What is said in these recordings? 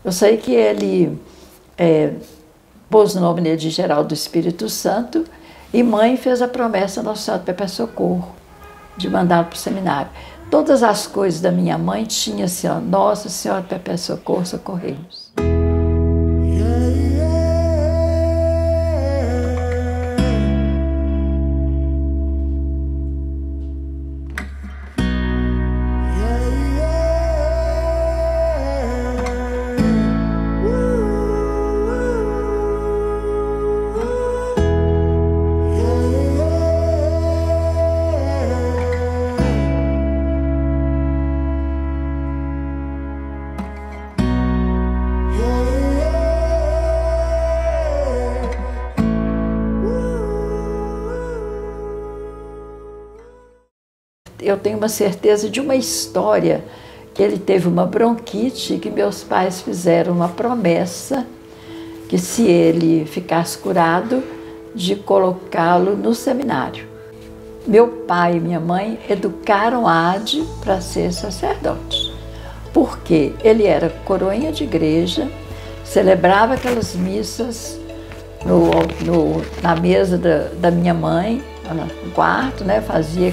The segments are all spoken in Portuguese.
Eu sei que ele pôs o nome nele de Geraldo do Espírito Santo e mãe fez a promessa à Nossa Senhora do Perpétuo Socorro de mandá-lo para o seminário. Todas as coisas da minha mãe tinham assim, ó, Nossa Senhora do Perpétuo Socorro, socorrei-nos. Eu tenho uma certeza de uma história, que ele teve uma bronquite e que meus pais fizeram uma promessa que se ele ficasse curado, de colocá-lo no seminário. Meu pai e minha mãe educaram Ade para ser sacerdote, porque ele era coroinha de igreja, celebrava aquelas missas na mesa da minha mãe, no quarto, né, fazia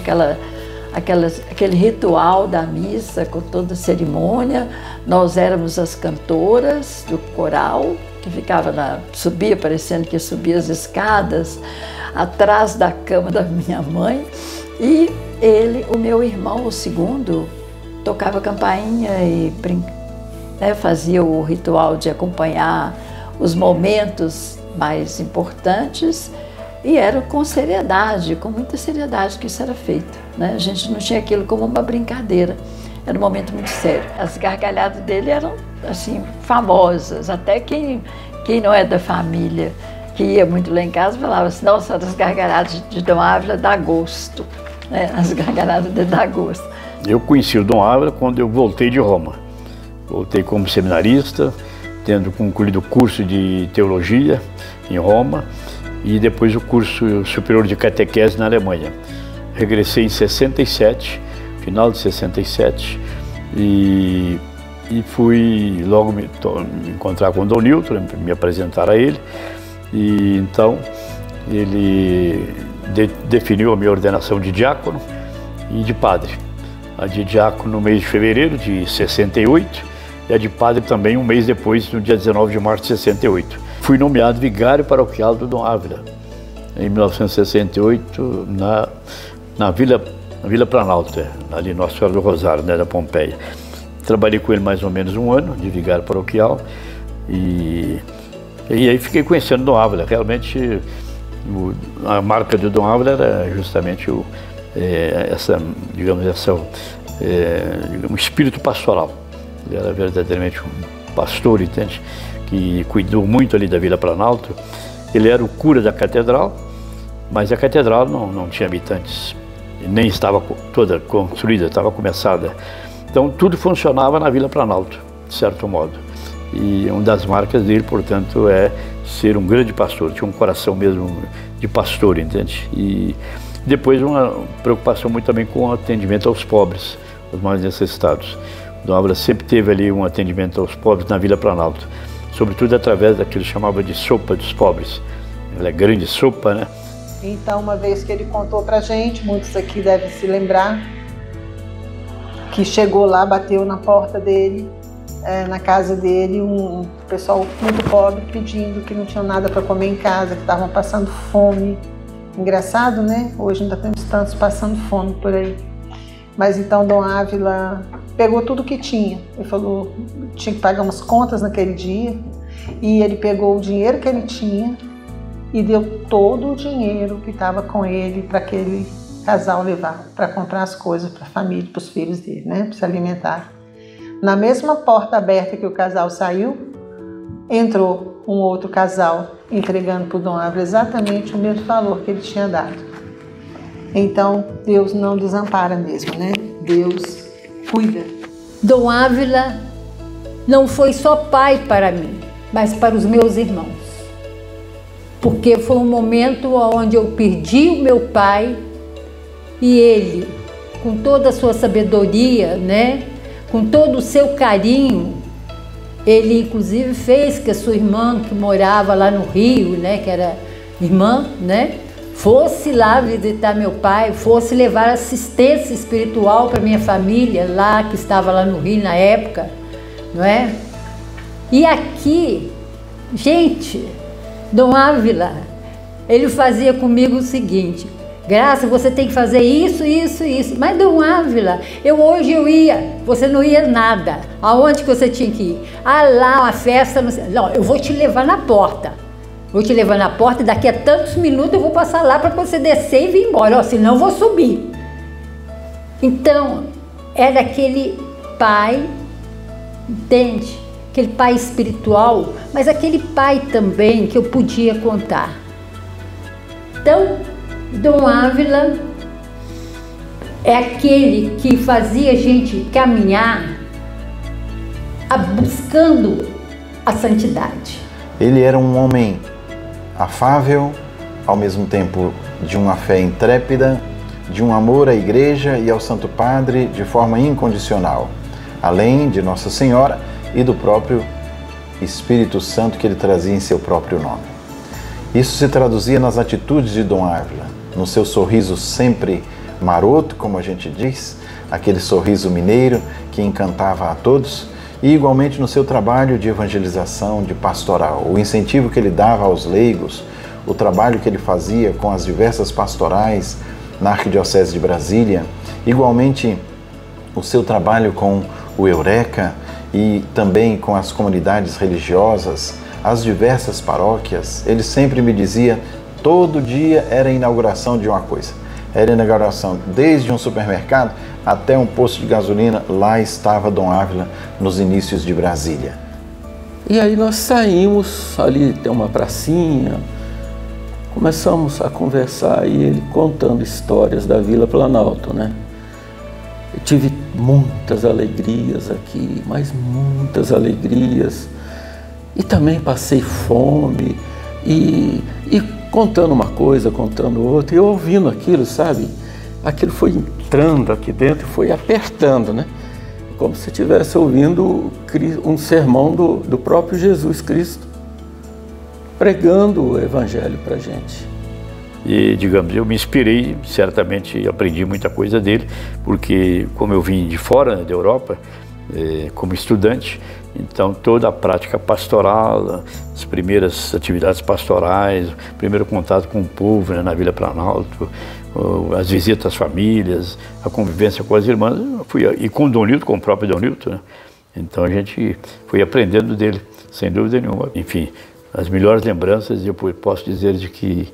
aquele ritual da missa com toda a cerimônia. Nós éramos as cantoras do coral, que ficava subia, parecendo que subia as escadas, atrás da cama da minha mãe. E ele, o meu irmão, o segundo, tocava campainha e fazia o ritual de acompanhar os momentos mais importantes. E era com seriedade, com muita seriedade que isso era feito, né? A gente não tinha aquilo como uma brincadeira, era um momento muito sério. As gargalhadas dele eram, assim, famosas, até quem não é da família, que ia muito lá em casa, falava assim, nossa, as gargalhadas de Dom Ávila dá gosto, né? As gargalhadas dele dá gosto. Eu conheci o Dom Ávila quando eu voltei de Roma. Voltei como seminarista, tendo concluído o curso de teologia em Roma, e depois o curso superior de catequese na Alemanha. Regressei em 67, final de 67, e fui logo me encontrar com o Dom Nilton, me apresentar a ele, e então ele definiu a minha ordenação de diácono e de padre. A de diácono no mês de fevereiro de 68, e a de padre também um mês depois, no dia 19 de março de 68. Fui nomeado vigário paroquial do Dom Ávila, em 1968, na Vila Planalto, ali Nossa Senhora do Rosário, né, da Pompeia. Trabalhei com ele mais ou menos um ano, de vigário paroquial, e aí fiquei conhecendo o Dom Ávila. Realmente, a marca do Dom Ávila era justamente um espírito pastoral. Ele era verdadeiramente um pastor, entende? Que cuidou muito ali da Vila Planalto. Ele era o cura da catedral, mas a catedral não tinha habitantes, nem estava toda construída, estava começada. Então tudo funcionava na Vila Planalto, de certo modo. E uma das marcas dele, portanto, é ser um grande pastor, tinha um coração mesmo de pastor, entende? E depois uma preocupação muito também com o atendimento aos pobres, aos mais necessitados. O Dom Ávila sempre teve ali um atendimento aos pobres na Vila Planalto, sobretudo através daquilo que chamava de sopa dos pobres. Ela é grande sopa, né? Então, uma vez que ele contou pra gente, muitos aqui devem se lembrar, que chegou lá, bateu na porta dele, na casa dele, um pessoal muito pobre pedindo que não tinham nada para comer em casa, que estavam passando fome. Engraçado, né? Hoje ainda temos tantos passando fome por aí. Mas então Dom Ávila pegou tudo que tinha. Ele falou que tinha que pagar umas contas naquele dia. E ele pegou o dinheiro que ele tinha e deu todo o dinheiro que estava com ele para aquele casal levar, para comprar as coisas para a família, para os filhos dele, né? Para se alimentar. Na mesma porta aberta que o casal saiu, entrou um outro casal entregando para o Dom Ávila exatamente o mesmo valor que ele tinha dado. Então, Deus não desampara mesmo, né? Deus cuida. Dom Ávila não foi só pai para mim, mas para os meus irmãos. Porque foi um momento onde eu perdi o meu pai e ele, com toda a sua sabedoria, né? Com todo o seu carinho, Ele, inclusive, fez que a sua irmã, que morava lá no Rio, né, que era irmã, né, fosse lá visitar meu pai, fosse levar assistência espiritual para minha família, lá que estava lá no Rio na época, não é? E aqui, gente, Dom Ávila, ele fazia comigo o seguinte: Graça, você tem que fazer isso, isso, isso. Mas Dom Ávila, hoje eu ia, você não ia nada. Aonde que você tinha que ir? Ah, lá, uma festa, não sei. Não, eu vou te levar na porta. Vou te levar na porta e daqui a tantos minutos eu vou passar lá para você descer e vir embora. Ó, senão eu vou subir. Então, era aquele pai, entende? Aquele pai espiritual, mas aquele pai também que eu podia contar. Então, Dom Ávila é aquele que fazia a gente caminhar buscando a santidade. Ele era um homem afável, ao mesmo tempo de uma fé intrépida, de um amor à Igreja e ao Santo Padre de forma incondicional, além de Nossa Senhora e do próprio Espírito Santo que ele trazia em seu próprio nome. Isso se traduzia nas atitudes de Dom Ávila, no seu sorriso sempre maroto, como a gente diz, aquele sorriso mineiro que encantava a todos, e igualmente no seu trabalho de evangelização, de pastoral, o incentivo que ele dava aos leigos, o trabalho que ele fazia com as diversas pastorais na Arquidiocese de Brasília, igualmente o seu trabalho com o Eureka e também com as comunidades religiosas, as diversas paróquias. Ele sempre me dizia, todo dia era a inauguração de uma coisa. Era a inauguração desde um supermercado até um posto de gasolina. Lá estava Dom Ávila nos inícios de Brasília. E aí nós saímos, ali tem uma pracinha, começamos a conversar e ele contando histórias da Vila Planalto, né? Eu tive muitas alegrias aqui, mas muitas alegrias. E também passei fome e contando uma coisa, contando outra, e eu ouvindo aquilo, sabe? Aquilo foi entrando aqui dentro e foi apertando, né? Como se estivesse ouvindo um sermão do próprio Jesus Cristo, pregando o Evangelho para a gente. E, digamos, eu me inspirei, certamente aprendi muita coisa dele, porque como eu vim de fora, né, da Europa, como estudante, então toda a prática pastoral, as primeiras atividades pastorais, o primeiro contato com o povo, né, na Vila Planalto, as visitas às famílias, a convivência com as irmãs, e com o Dom Nilton, com o próprio Dom Nilton, né? Então a gente foi aprendendo dele, sem dúvida nenhuma. Enfim, as melhores lembranças, eu posso dizer de que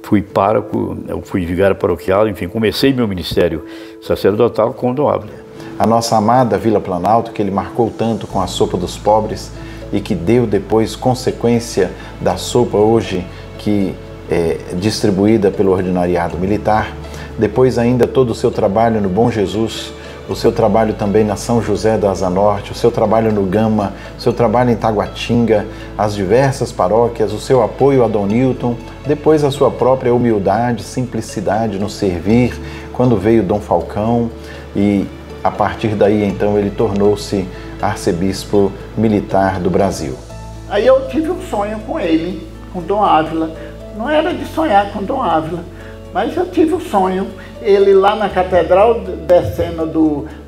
fui pároco, eu fui vigário paroquial, enfim, comecei meu ministério sacerdotal com o Dom Ávila. A nossa amada Vila Planalto, que ele marcou tanto com a sopa dos pobres e que deu depois consequência da sopa hoje que é distribuída pelo ordinariado militar, depois ainda todo o seu trabalho no Bom Jesus, o seu trabalho também na São José do Asa Norte, o seu trabalho no Gama, o seu trabalho em Taguatinga, as diversas paróquias, o seu apoio a Dom Nilton, depois a sua própria humildade, simplicidade no servir, quando veio Dom Falcão, e a partir daí então ele tornou-se arcebispo militar do Brasil. Aí eu tive um sonho com ele, com Dom Ávila. Não era de sonhar com Dom Ávila, mas eu tive um sonho. Ele lá na catedral, descendo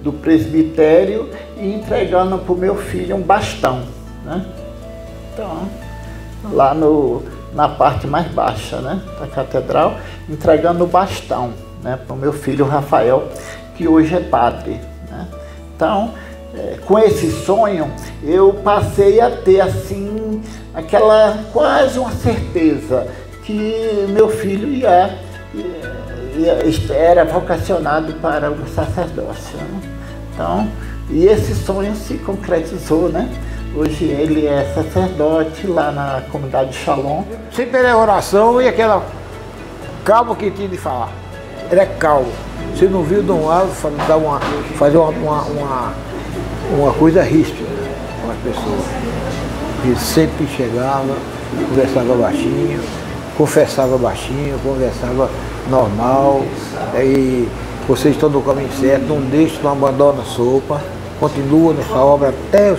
do presbitério e entregando para o meu filho um bastão, né? Então, lá na parte mais baixa, né, da catedral, entregando o bastão, né, para o meu filho Rafael, que hoje é padre, né? Então, com esse sonho, eu passei a ter assim, aquela quase uma certeza que meu filho era vocacionado para o sacerdócio, né? Então, e esse sonho se concretizou, né? Hoje ele é sacerdote lá na comunidade de Shalom. Sempre era oração e aquela calma que tinha de falar. Era calmo. Você não viu Dom Ávila fazer uma coisa ríspida com as pessoas. Ele sempre chegava, conversava baixinho, confessava baixinho, conversava normal. E vocês estão no caminho certo, não deixe, não abandona a sopa, continua nessa obra até o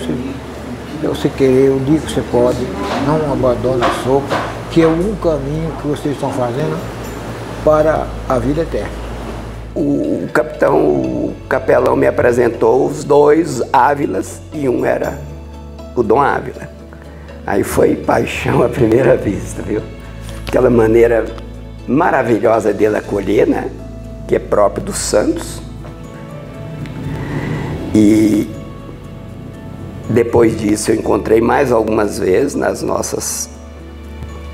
você querer, o dia que você pode, não abandone a sopa, que é um caminho que vocês estão fazendo para a vida eterna. O capelão me apresentou os dois Ávilas e um era o Dom Ávila. Aí foi paixão à primeira vista, viu? Aquela maneira maravilhosa dele acolher, né? Que é próprio dos santos. E depois disso eu encontrei mais algumas vezes nas nossas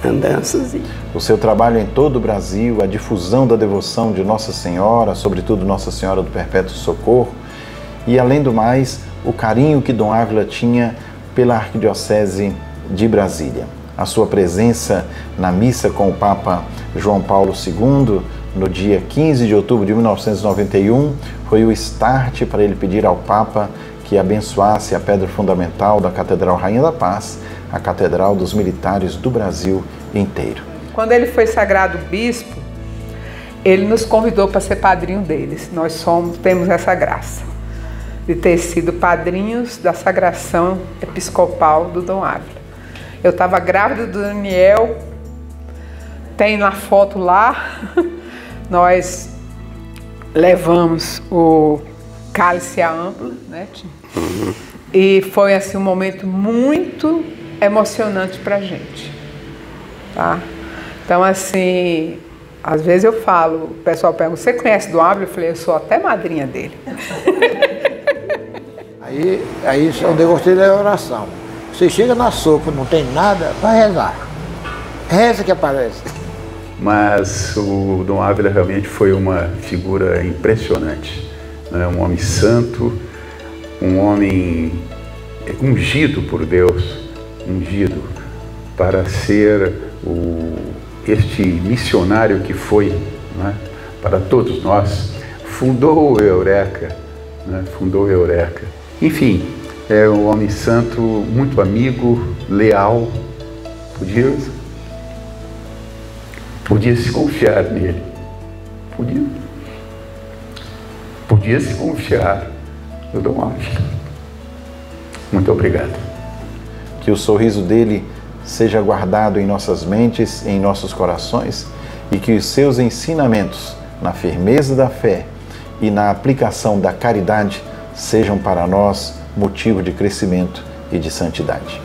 andanças. O seu trabalho em todo o Brasil, a difusão da devoção de Nossa Senhora, sobretudo Nossa Senhora do Perpétuo Socorro, e além do mais, o carinho que Dom Ávila tinha pela Arquidiocese de Brasília. A sua presença na missa com o Papa João Paulo II, no dia 15 de outubro de 1991, foi o start para ele pedir ao Papa que abençoasse a pedra fundamental da Catedral Rainha da Paz, a Catedral dos Militares do Brasil inteiro. Quando ele foi sagrado bispo, ele nos convidou para ser padrinho deles. Nós temos essa graça de ter sido padrinhos da sagração episcopal do Dom Ávila. Eu estava grávida do Daniel, tem na foto lá, nós levamos o cálice à ampla, né? E foi assim um momento muito emocionante para a gente, tá? Então assim, às vezes eu falo, o pessoal pergunta, você conhece Dom Ávila? Eu falei, eu sou até madrinha dele. Aí onde eu gostei da oração. Você chega na sopa, não tem nada, vai rezar. Reza que aparece. Mas o Dom Ávila realmente foi uma figura impressionante, né? Um homem santo, um homem ungido por Deus, ungido para ser este missionário que foi, né, para todos nós. Fundou o Eureka, né? Fundou o Eureka. Enfim, é um homem santo, muito amigo, leal, podia se confiar nele, podia se confiar no Dom Ávila. Muito obrigado. Que o sorriso dele seja guardado em nossas mentes, em nossos corações, e que os seus ensinamentos na firmeza da fé e na aplicação da caridade sejam para nós motivo de crescimento e de santidade.